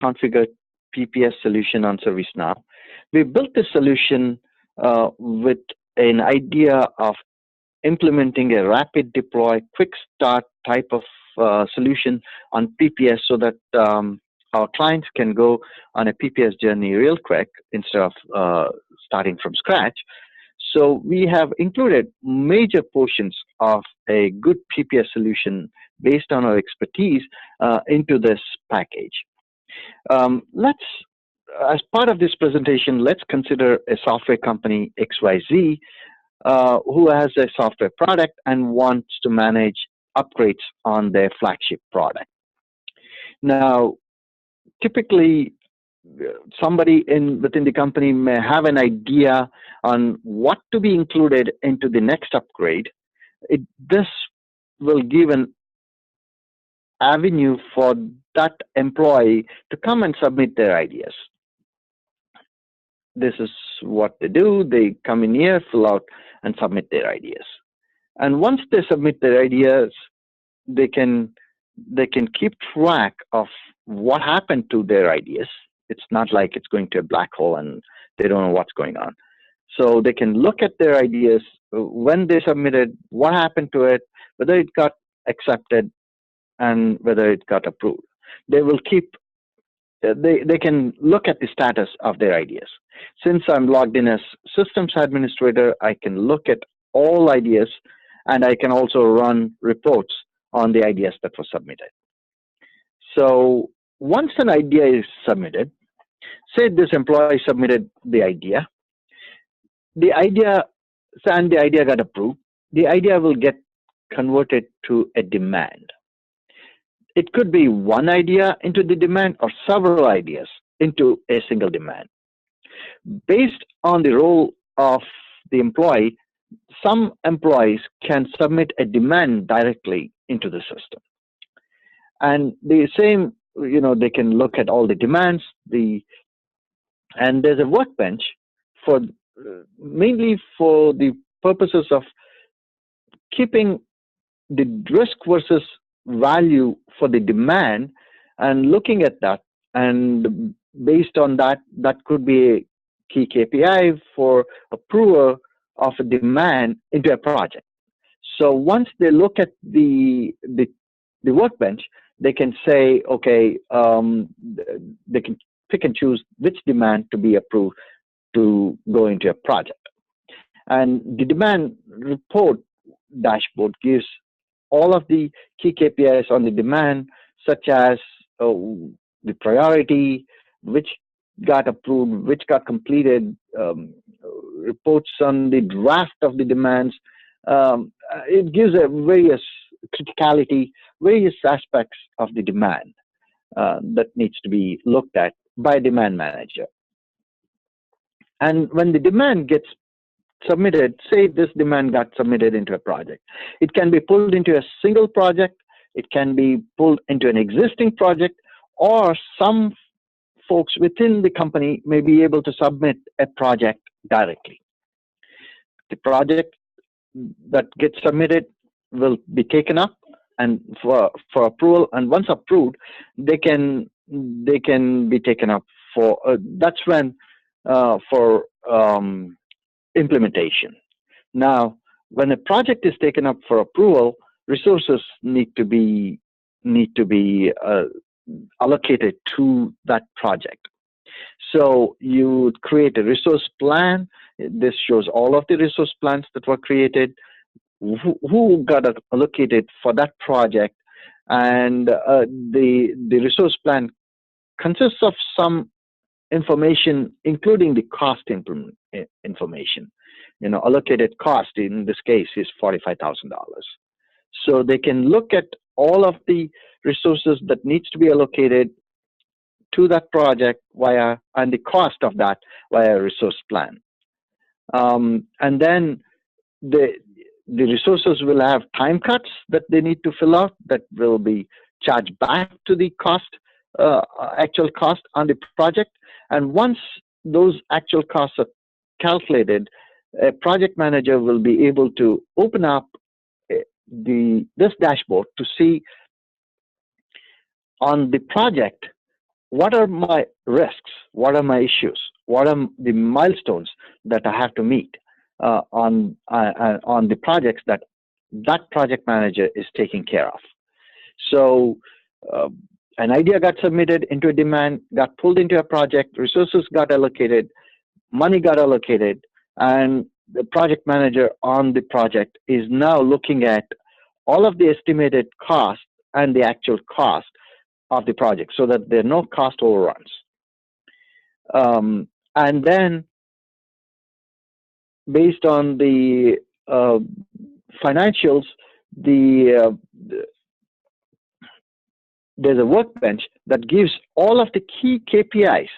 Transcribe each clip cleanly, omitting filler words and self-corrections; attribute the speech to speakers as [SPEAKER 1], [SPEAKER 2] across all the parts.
[SPEAKER 1] Preconfigured PPS solution on ServiceNow. We built this solution with an idea of implementing a rapid deploy, quick start type of solution on PPS so that our clients can go on a PPS journey real quick instead of starting from scratch. So we have included major portions of a good PPS solution based on our expertise into this package. As part of this presentation, let's consider a software company XYZ who has a software product and wants to manage upgrades on their flagship product. Now, typically, somebody within the company may have an idea on what to be included into the next upgrade. This will give an avenue for that employee to come and submit their ideas. This is what they do. They come in here, fill out, and submit their ideas. And once they submit their ideas, they can keep track of what happened to their ideas. It's not like it's going to a black hole and they don't know what's going on. So they can look at their ideas, when they submitted, what happened to it, whether it got accepted, and whether it got approved. They will keep, they can look at the status of their ideas. Since I'm logged in as systems administrator, I can look at all ideas, and I can also run reports on the ideas that were submitted. So once an idea is submitted, say this employee submitted the idea got approved, the idea will get converted to a demand. It could be one idea into the demand or several ideas into a single demand. Based on the role of the employee, some employees can submit a demand directly into the system. And the same, they can look at all the demands, and there's a workbench for mainly for the purposes of keeping the risk versus value for the demand and looking at that, and based on that, that could be a key KPI for approval of a demand into a project. So once they look at the workbench, they can say, okay, they can pick and choose which demand to be approved to go into a project. And the demand report dashboard gives all of the key KPIs on the demand, such as the priority, which got approved, which got completed, reports on the draft of the demands. It gives a various criticality, various aspects of the demand that needs to be looked at by demand manager. And when the demand gets submitted, say this demand got submitted into a project, it can be pulled into a single project, it can be pulled into an existing project, or some folks within the company may be able to submit a project directly. The project that gets submitted will be taken up and for approval, and once approved, they can be taken up for that's when for implementation. Now, when a project is taken up for approval, resources need to be allocated to that project. So you create a resource plan. This shows all of the resource plans that were created, who got allocated for that project, and the resource plan consists of some information, including the cost information. Allocated cost in this case is $45,000. So they can look at all of the resources that needs to be allocated to that project and the cost of that via a resource plan. And then the resources will have time cuts that they need to fill out that will be charged back to the cost, actual cost on the project. And once those actual costs are calculated, a project manager will be able to open up this dashboard to see on the project what are my risks? What are my issues? What are the milestones that I have to meet on the projects that that project manager is taking care of? So uh, an idea got submitted into a demand, got pulled into a project, resources got allocated, money got allocated, and the project manager on the project is now looking at all of the estimated cost and the actual cost of the project so that there are no cost overruns. And then based on the uh, financials, the there's a workbench that gives all of the key KPIs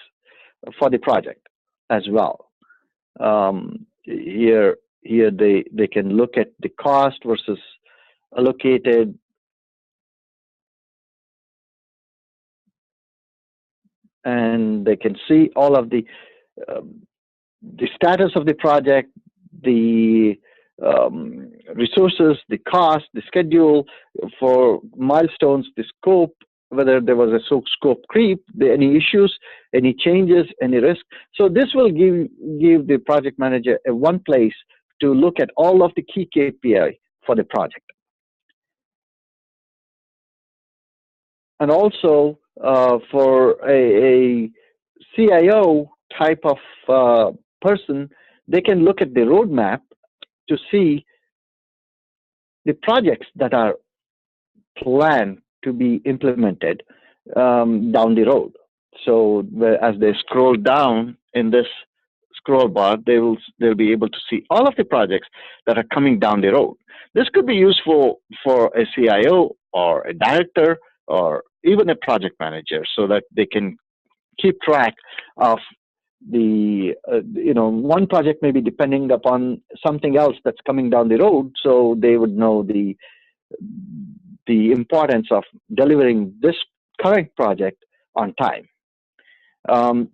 [SPEAKER 1] for the project as well. Here they can look at the cost versus allocated, and they can see all of the status of the project, the resources, the cost, the schedule for milestones, the scope, whether there was a scope creep, any issues, any changes, any risk. So this will give the project manager a one place to look at all of the key KPI for the project. And also for a CIO type of person, they can look at the roadmap to see the projects that are planned to be implemented down the road. So as they scroll down in this scroll bar, they'll be able to see all of the projects that are coming down the road. This could be useful for a CIO or a director or even a project manager, so that they can keep track of the one project may be depending upon something else that's coming down the road, so they would know the importance of delivering this current project on time. Um,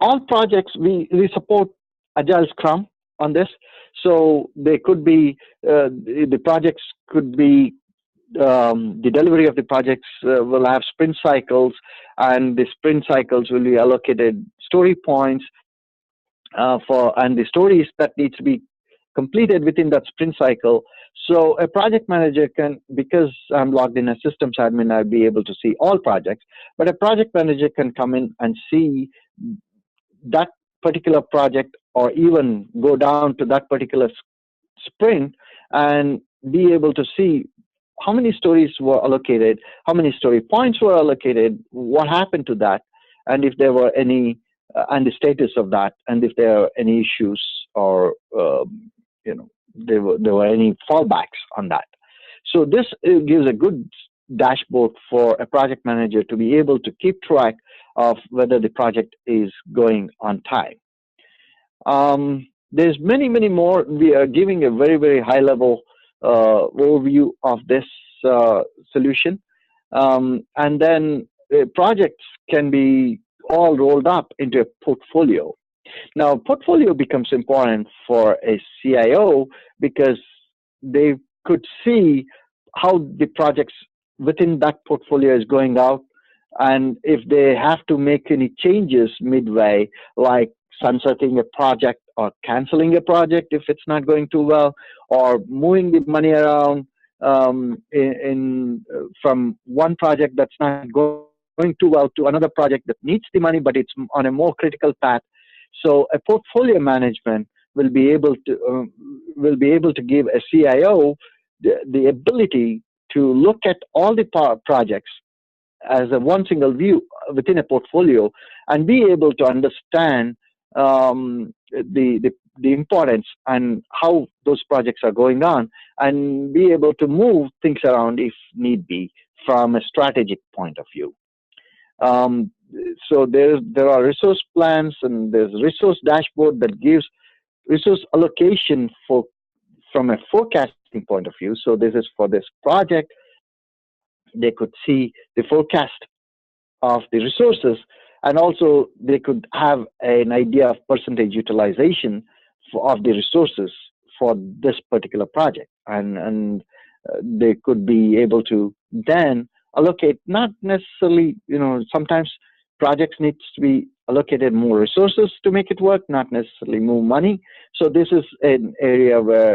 [SPEAKER 1] all projects we support Agile Scrum on this, so they could be the projects could be the delivery of the projects will have sprint cycles, and the sprint cycles will be allocated story points and the stories that needs to be completed within that sprint cycle. So a project manager can, because I'm logged in as systems admin, I'll be able to see all projects, but a project manager can come in and see that particular project, or even go down to that particular sprint and be able to see how many stories were allocated, how many story points were allocated, what happened to that, and if there were any, and the status of that, and if there are any issues, or there were any fallbacks on that. So this gives a good dashboard for a project manager to be able to keep track of whether the project is going on time. There's many more. We are giving a very high level overview of this solution, and then projects can be all rolled up into a portfolio. Now, portfolio becomes important for a CIO because they could see how the projects within that portfolio is going out, and if they have to make any changes midway, like sunsetting a project or canceling a project if it's not going too well, or moving the money around from one project that's not going too well to another project that needs the money but it's on a more critical path. So a portfolio management will be able to give a CIO the ability to look at all the projects as a one single view within a portfolio, and be able to understand the importance and how those projects are going on, and be able to move things around if need be from a strategic point of view. So there are resource plans, and there's resource dashboard that gives resource allocation from a forecasting point of view. So this is for this project. They could see the forecast of the resources, and also they could have an idea of percentage utilization of the resources for this particular project, and they could be able to then allocate, not necessarily, sometimes projects needs to be allocated more resources to make it work, not necessarily more money. So this is an area where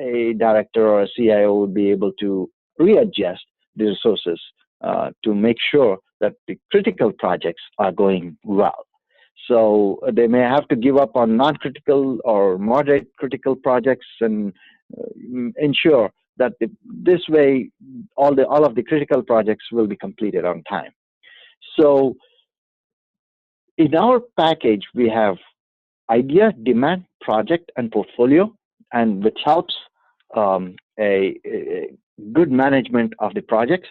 [SPEAKER 1] a director or a CIO would be able to readjust the resources to make sure that the critical projects are going well. So they may have to give up on non-critical or moderate critical projects and ensure that this way all of the critical projects will be completed on time. So in our package, we have idea, demand, project, and portfolio, and which helps a good management of the projects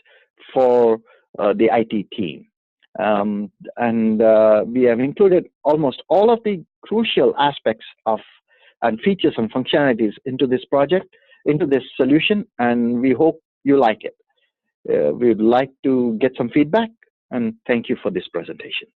[SPEAKER 1] for the IT team. And we have included almost all of the crucial aspects of and features and functionalities into this project, into this solution, and we hope you like it. We'd like to get some feedback, and thank you for this presentation.